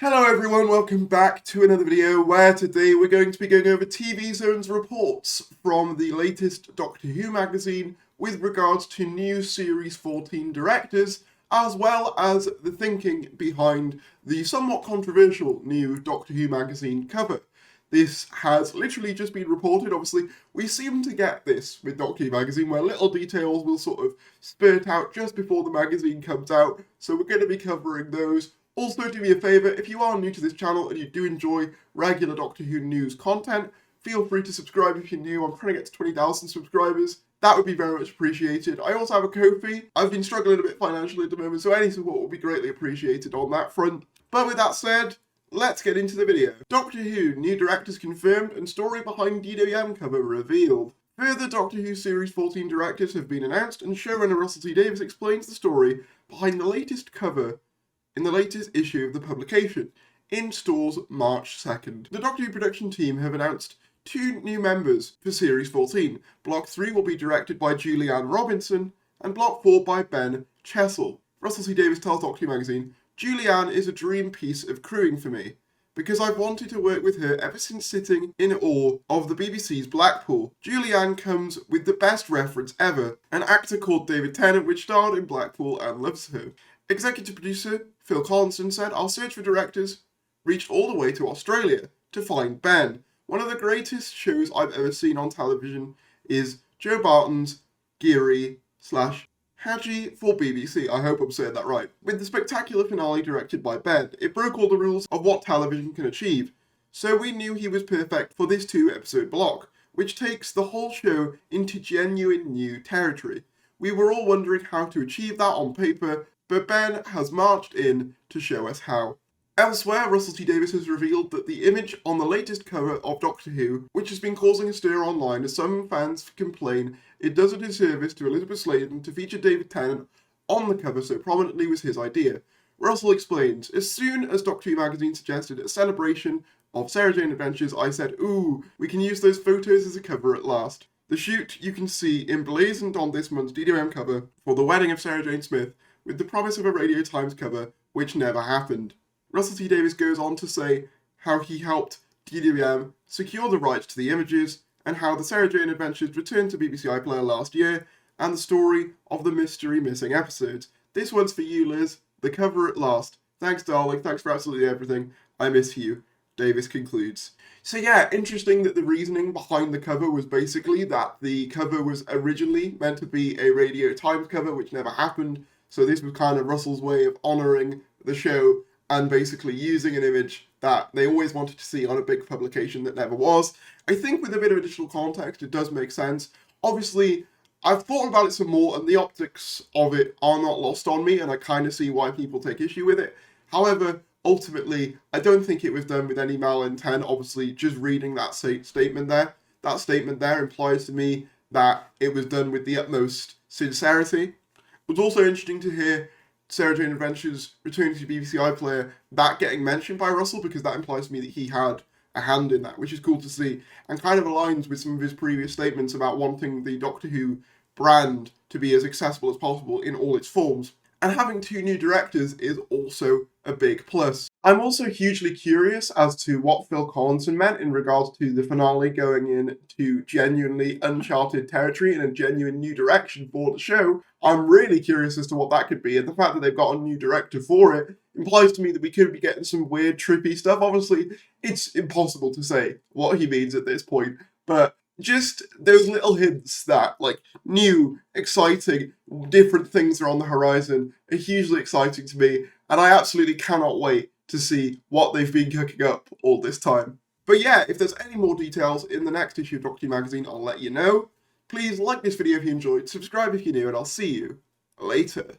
Hello everyone, welcome back to another video where today we're going to be going over TV Zone's reports from the latest Doctor Who magazine with regards to new Series 14 directors, as well as the thinking behind the somewhat controversial new Doctor Who magazine cover. This has literally just been reported. Obviously, we seem to get this with Doctor Who magazine where little details will sort of spurt out just before the magazine comes out, so we're going to be covering those. Also, do me a favour, if you are new to this channel and you do enjoy regular Doctor Who news content, feel free to subscribe if you're new. I'm trying to get to 20,000 subscribers. That would be very much appreciated. I also have a Ko-fi. I've been struggling a bit financially at the moment, so any support will be greatly appreciated on that front. But with that said, let's get into the video. Doctor Who, new directors confirmed and story behind DWM cover revealed. Further Doctor Who Series 14 directors have been announced, and showrunner Russell T Davies explains the story behind the latest cover in the latest issue of the publication, in stores March 2nd. The Doctor Who production team have announced 2 new members for Series 14. Block 3 will be directed by Julianne Robinson, and Block 4 by Ben Chessel. Russell T Davies tells Doctor Who magazine, "Julianne is a dream piece of crewing for me, because I've wanted to work with her ever since sitting in awe of the BBC's Blackpool. Julianne comes with the best reference ever, an actor called David Tennant which starred in Blackpool and loves her." Executive producer Phil Collinson said, "Our search for directors reached all the way to Australia to find Ben. One of the greatest shows I've ever seen on television is Joe Barton's Geary/Haji for BBC. I hope I'm saying that right. With the spectacular finale directed by Ben, it broke all the rules of what television can achieve. So we knew he was perfect for this 2-episode block, which takes the whole show into genuine new territory. We were all wondering how to achieve that on paper, but Ben has marched in to show us how." Elsewhere, Russell T Davies has revealed that the image on the latest cover of Doctor Who, which has been causing a stir online as some fans complain it does a disservice to Elizabeth Sladen to feature David Tennant on the cover so prominently, was his idea. Russell explains, "As soon as Doctor Who magazine suggested a celebration of Sarah Jane Adventures, I said, ooh, we can use those photos as a cover at last. The shoot you can see emblazoned on this month's DWM cover for the wedding of Sarah Jane Smith, with the promise of a Radio Times cover, which never happened." Russell T Davies goes on to say how he helped DWM secure the rights to the images, and how the Sarah Jane Adventures returned to BBC iPlayer last year, and the story of the mystery missing episodes. "This one's for you, Liz. The cover at last. Thanks, darling. Thanks for absolutely everything. I miss you." Davies concludes. So yeah, interesting that the reasoning behind the cover was basically that the cover was originally meant to be a Radio Times cover, which never happened. So this was kind of Russell's way of honouring the show and basically using an image that they always wanted to see on a big publication that never was. I think with a bit of additional context, it does make sense. Obviously, I've thought about it some more, and the optics of it are not lost on me, and I kind of see why people take issue with it. However, ultimately, I don't think it was done with any malintent. Obviously, just reading that statement there implies to me that it was done with the utmost sincerity. It was also interesting to hear Sarah Jane Adventures returning to BBC iPlayer, that getting mentioned by Russell, because that implies to me that he had a hand in that, which is cool to see, and kind of aligns with some of his previous statements about wanting the Doctor Who brand to be as accessible as possible in all its forms. And having 2 new directors is also a big plus. I'm also hugely curious as to what Phil Collinson meant in regards to the finale going into genuinely uncharted territory and a genuine new direction for the show. I'm really curious as to what that could be, and the fact that they've got a new director for it implies to me that we could be getting some weird, trippy stuff. Obviously, it's impossible to say what he means at this point, but just those little hints that, like, new, exciting, different things are on the horizon are hugely exciting to me, and I absolutely cannot wait to see what they've been cooking up all this time. But yeah, if there's any more details in the next issue of Doctor Who magazine, I'll let you know. Please like this video if you enjoyed, subscribe if you're new, and I'll see you later.